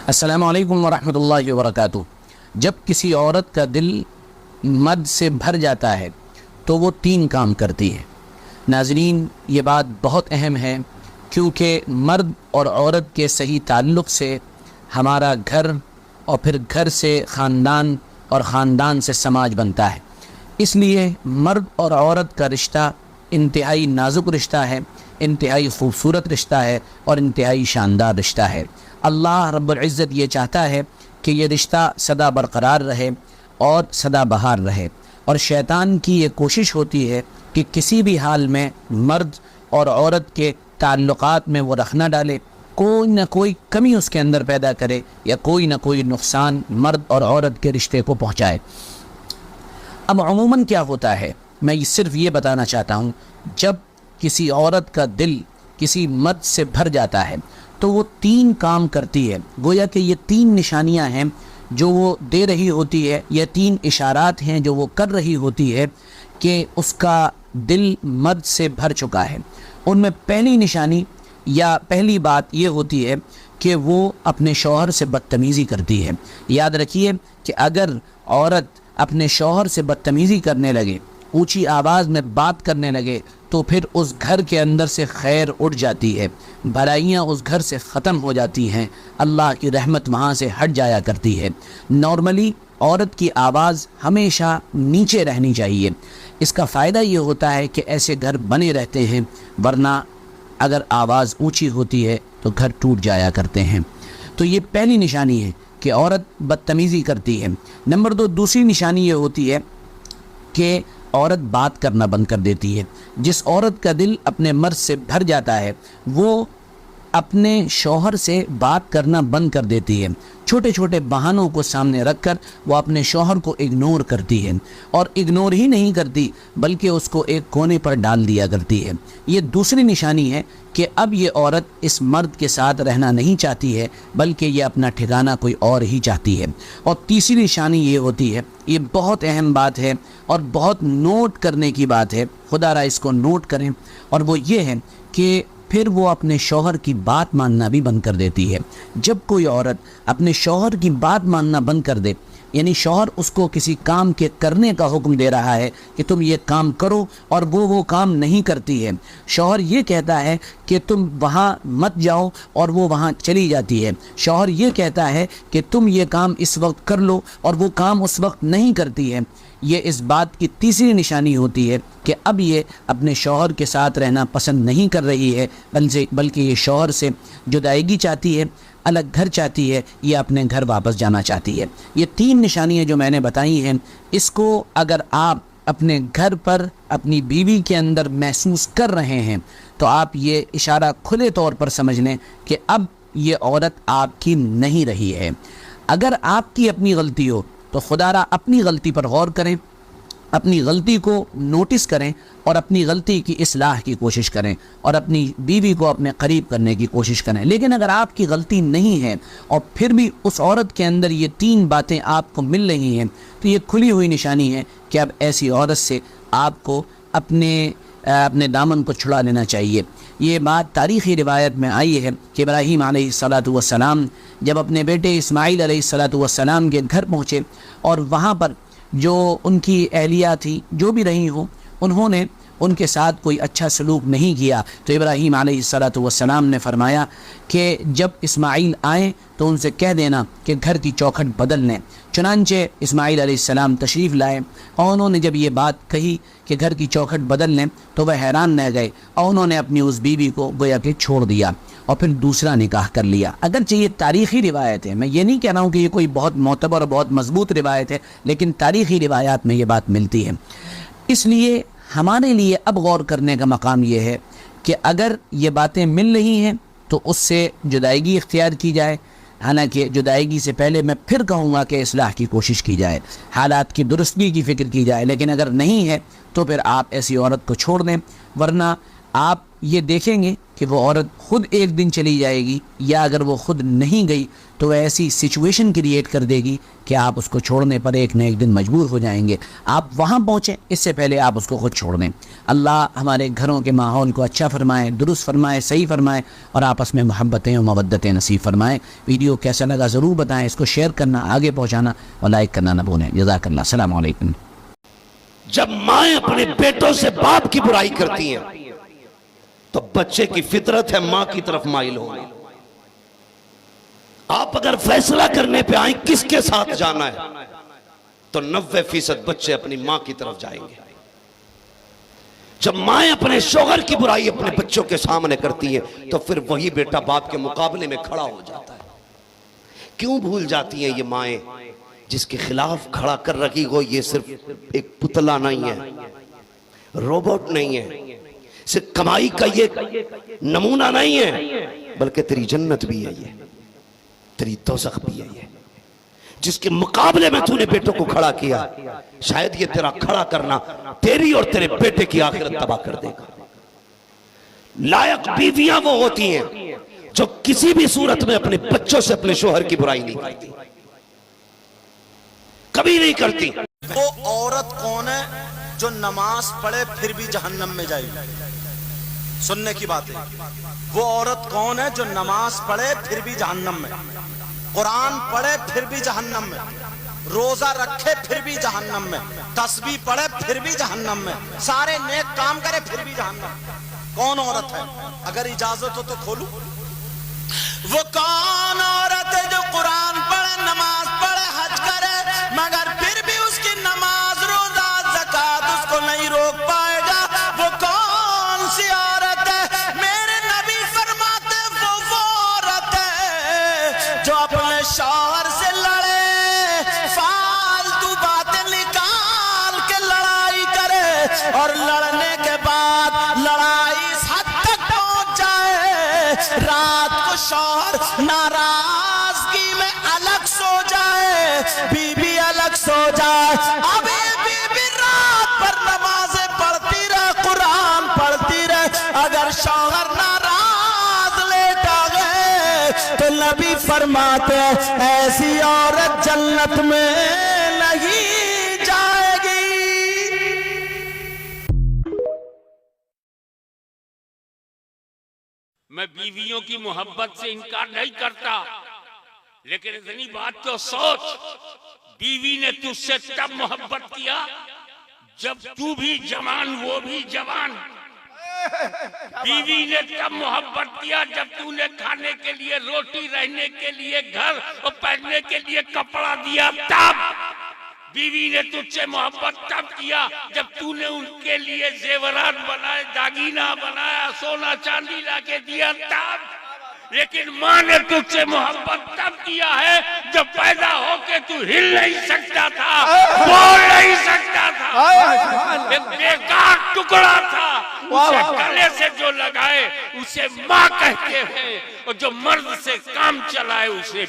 السلام علیکم ورحمۃ اللہ وبرکاتہ۔ جب کسی عورت کا دل مرد سے بھر جاتا ہے تو وہ تین کام کرتی ہے۔ ناظرین، یہ بات بہت اہم ہے کیونکہ مرد اور عورت کے صحیح تعلق سے ہمارا گھر اور پھر گھر سے خاندان اور خاندان سے سماج بنتا ہے۔ اس لیے مرد اور عورت کا رشتہ انتہائی نازک رشتہ ہے، انتہائی خوبصورت رشتہ ہے اور انتہائی شاندار رشتہ ہے۔ اللہ رب العزت یہ چاہتا ہے کہ یہ رشتہ سدا برقرار رہے اور سدا بہار رہے، اور شیطان کی یہ کوشش ہوتی ہے کہ کسی بھی حال میں مرد اور عورت کے تعلقات میں وہ رخ نہ ڈالے، کوئی نہ کوئی کمی اس کے اندر پیدا کرے یا کوئی نہ کوئی نقصان مرد اور عورت کے رشتے کو پہنچائے۔ اب عموماً کیا ہوتا ہے، میں صرف یہ بتانا چاہتا ہوں، جب کسی عورت کا دل کسی مرد سے بھر جاتا ہے تو وہ تین کام کرتی ہے۔ گویا کہ یہ تین نشانیاں ہیں جو وہ دے رہی ہوتی ہے، یہ تین اشارات ہیں جو وہ کر رہی ہوتی ہے کہ اس کا دل مرد سے بھر چکا ہے۔ ان میں پہلی نشانی یا پہلی بات یہ ہوتی ہے کہ وہ اپنے شوہر سے بدتمیزی کرتی ہے۔ یاد رکھیے کہ اگر عورت اپنے شوہر سے بدتمیزی کرنے لگے، اونچی آواز میں بات کرنے لگے، تو پھر اس گھر کے اندر سے خیر اٹھ جاتی ہے، بھلائیاں اس گھر سے ختم ہو جاتی ہیں، اللہ کی رحمت وہاں سے ہٹ جایا کرتی ہے۔ نارملی عورت کی آواز ہمیشہ نیچے رہنی چاہیے۔ اس کا فائدہ یہ ہوتا ہے کہ ایسے گھر بنے رہتے ہیں، ورنہ اگر آواز اونچی ہوتی ہے تو گھر ٹوٹ جایا کرتے ہیں۔ تو یہ پہلی نشانی ہے کہ عورت بدتمیزی کرتی ہے۔ نمبر دو، دوسری نشانی یہ ہوتی ہے کہ عورت بات کرنا بند کر دیتی ہے۔ جس عورت کا دل اپنے مرد سے بھر جاتا ہے وہ اپنے شوہر سے بات کرنا بند کر دیتی ہے۔ چھوٹے چھوٹے بہانوں کو سامنے رکھ کر وہ اپنے شوہر کو اگنور کرتی ہے، اور اگنور ہی نہیں کرتی بلکہ اس کو ایک کونے پر ڈال دیا کرتی ہے۔ یہ دوسری نشانی ہے کہ اب یہ عورت اس مرد کے ساتھ رہنا نہیں چاہتی ہے بلکہ یہ اپنا ٹھکانہ کوئی اور ہی چاہتی ہے۔ اور تیسری نشانی یہ ہوتی ہے، یہ بہت اہم بات ہے اور بہت نوٹ کرنے کی بات ہے، خدا را اس کو نوٹ کریں، اور وہ یہ ہے کہ پھر وہ اپنے شوہر کی بات ماننا بھی بند کر دیتی ہے۔ جب کوئی عورت اپنے شوہر کی بات ماننا بند کر دے، یعنی شوہر اس کو کسی کام کے کرنے کا حکم دے رہا ہے کہ تم یہ کام کرو اور وہ کام نہیں کرتی ہے، شوہر یہ کہتا ہے کہ تم وہاں مت جاؤ اور وہ وہاں چلی جاتی ہے، شوہر یہ کہتا ہے کہ تم یہ کام اس وقت کر لو اور وہ کام اس وقت نہیں کرتی ہے، یہ اس بات کی تیسری نشانی ہوتی ہے کہ اب یہ اپنے شوہر کے ساتھ رہنا پسند نہیں کر رہی ہے، بلکہ یہ شوہر سے جدائیگی چاہتی ہے، الگ گھر چاہتی ہے، یہ اپنے گھر واپس جانا چاہتی ہے۔ یہ تین نشانیاں جو میں نے بتائی ہیں، اس کو اگر آپ اپنے گھر پر اپنی بیوی کے اندر محسوس کر رہے ہیں تو آپ یہ اشارہ کھلے طور پر سمجھ لیں کہ اب یہ عورت آپ کی نہیں رہی ہے۔ اگر آپ کی اپنی غلطی ہو تو خدا را اپنی غلطی پر غور کریں، اپنی غلطی کو نوٹس کریں اور اپنی غلطی کی اصلاح کی کوشش کریں اور اپنی بیوی کو اپنے قریب کرنے کی کوشش کریں۔ لیکن اگر آپ کی غلطی نہیں ہے اور پھر بھی اس عورت کے اندر یہ تین باتیں آپ کو مل رہی ہیں تو یہ کھلی ہوئی نشانی ہے کہ اب ایسی عورت سے آپ کو اپنے دامن کو چھڑا لینا چاہیے۔ یہ بات تاریخی روایت میں آئی ہے کہ ابراہیم علیہ السلام جب اپنے بیٹے اسماعیل علیہ السلام کے گھر پہنچے اور وہاں پر جو ان کی اہلیہ تھی، جو بھی رہی ہوں، انہوں نے ان کے ساتھ کوئی اچھا سلوک نہیں کیا، تو ابراہیم علیہ السلام نے فرمایا کہ جب اسماعیل آئیں تو ان سے کہہ دینا کہ گھر کی چوکھٹ بدل لیں۔ چنانچہ اسماعیل علیہ السلام تشریف لائے اور انہوں نے جب یہ بات کہی کہ گھر کی چوکھٹ بدل لیں تو وہ حیران رہ گئے اور انہوں نے اپنی اس بیوی کو گویا کہ چھوڑ دیا اور پھر دوسرا نکاح کر لیا۔ اگرچہ یہ تاریخی روایت ہے، میں یہ نہیں کہہ رہا ہوں کہ یہ کوئی بہت معتبر اور بہت مضبوط روایت ہے، لیکن تاریخی روایات میں یہ بات ملتی ہے۔ اس لیے ہمارے لیے اب غور کرنے کا مقام یہ ہے کہ اگر یہ باتیں مل رہی ہیں تو اس سے جدائیگی اختیار کی جائے، حالانکہ جدائیگی سے پہلے میں پھر کہوں گا کہ اصلاح کی کوشش کی جائے، حالات کی درستگی کی فکر کی جائے، لیکن اگر نہیں ہے تو پھر آپ ایسی عورت کو چھوڑ دیں، ورنہ آپ یہ دیکھیں گے کہ وہ عورت خود ایک دن چلی جائے گی، یا اگر وہ خود نہیں گئی تو وہ ایسی سچویشن کریٹ کر دے گی کہ آپ اس کو چھوڑنے پر ایک نہ ایک دن مجبور ہو جائیں گے۔ آپ وہاں پہنچیں اس سے پہلے آپ اس کو خود چھوڑ دیں۔ اللہ ہمارے گھروں کے ماحول کو اچھا فرمائے، درست فرمائے، صحیح فرمائے، اور آپس میں محبتیں اور مودتیں نصیب فرمائے۔ ویڈیو کیسا لگا ضرور بتائیں، اس کو شیئر کرنا، آگے پہنچانا اور لائک کرنا نہ بھولیں۔ جزاک اللہ۔ السلام علیکم۔ جب مائیں اپنے بیٹوں سے باپ کی برائی کرتی ہیں تو بچے کی فطرت ہے ماں کی طرف مائل ہوگی۔ آپ اگر فیصلہ کرنے پہ آئیں کس کے ساتھ جانا ہے تو 90% بچے اپنی ماں کی طرف جائیں گے۔ جب مائیں اپنے شوہر کی برائی اپنے بچوں کے سامنے کرتی ہیں تو پھر وہی بیٹا باپ کے مقابلے میں کھڑا ہو جاتا ہے۔ کیوں بھول جاتی ہیں یہ مائیں؟ جس کے خلاف کھڑا کر رکھی ہو یہ صرف ایک پتلا نہیں ہے، روبوٹ نہیں ہے، صرف کمائی کا یہ نمونہ نہیں ہے، بلکہ تیری جنت بھی ہے، یہ تیری دوزخ بھی ہے۔ یہ جس کے مقابلے میں تو نے بیٹوں کو کھڑا کیا، شاید یہ تیرا کھڑا کرنا تیری اور تیرے بیٹے کی آخرت تباہ کر دے گا۔ لائق بیویاں وہ ہوتی ہیں جو کسی بھی صورت میں اپنے بچوں سے اپنے شوہر کی برائی نہیں کرتی، کبھی نہیں کرتی۔ وہ عورت کون ہے جو نماز پڑھے پھر بھی جہنم میں جائے گی؟ سننے کی بات ہے، وہ عورت کون ہے جو نماز پڑھے پھر بھی جہنم میں، قرآن پڑھے پھر بھی جہنم میں، روزہ رکھے پھر بھی جہنم میں، تسبیح پڑھے پھر بھی جہنم میں، سارے نیک کام کرے پھر بھی جہنم میں؟ کون عورت ہے؟ اگر اجازت ہو تو کھولو۔ وہ کون عورت ہے جو قرآن پڑھے، نماز پڑھے، حج کرے، مگر پھر بھی اس کی نماز، روزہ، زکوٰۃ اس کو نہیں روک پائے گا؟ وہ کون سی عورت ہے؟ میرے نبی فرماتے وہ عورت ہے جو اپنے شوہر سے لڑے، فالتو باتیں نکال کے لڑائی کرے، اور لڑنے کے بعد لڑائی اس حد تک پہنچ جائے رات کو شوہر ناراضگی میں الگ سو جائے، بیوی الگ سو جائے، اب یہ بیوی رات پر نمازیں پڑھتی رہے، قرآن پڑھتی رہے، اگر شوہر ناراض لیٹا گئے تو نبی فرماتے ہیں ایسی عورت جنت میں نہیں جائے گی۔ میں بیویوں کی محبت سے انکار نہیں کرتا، لیکن اتنی بات تو سوچ، بیوی نے تجھ سے تب محبت کیا جب تو بھی جوان وہ بھی جوان، بیوی نے تب محبت کیا جب تو نے کھانے کے لیے روٹی، رہنے کے لیے گھر اور پہننے کے لیے کپڑا دیا، تب بیوی نے تجھ سے محبت تب کیا جب تو نے ان کے لیے زیورات بنائے، داگینہ بنایا، سونا چاندی لا کے دیا، تب۔ لیکن ماں نے تجھ سے محبت تب کیا ہے جب پیدا ہو کے تو ہل نہیں سکتا تھا، بول نہیں سکتا تھا، ایک بیکار ٹکڑا تھا، اسے گلے سے جو لگائے اسے ماں کہتے ہیں، اور جو مرد سے کام چلائے اسے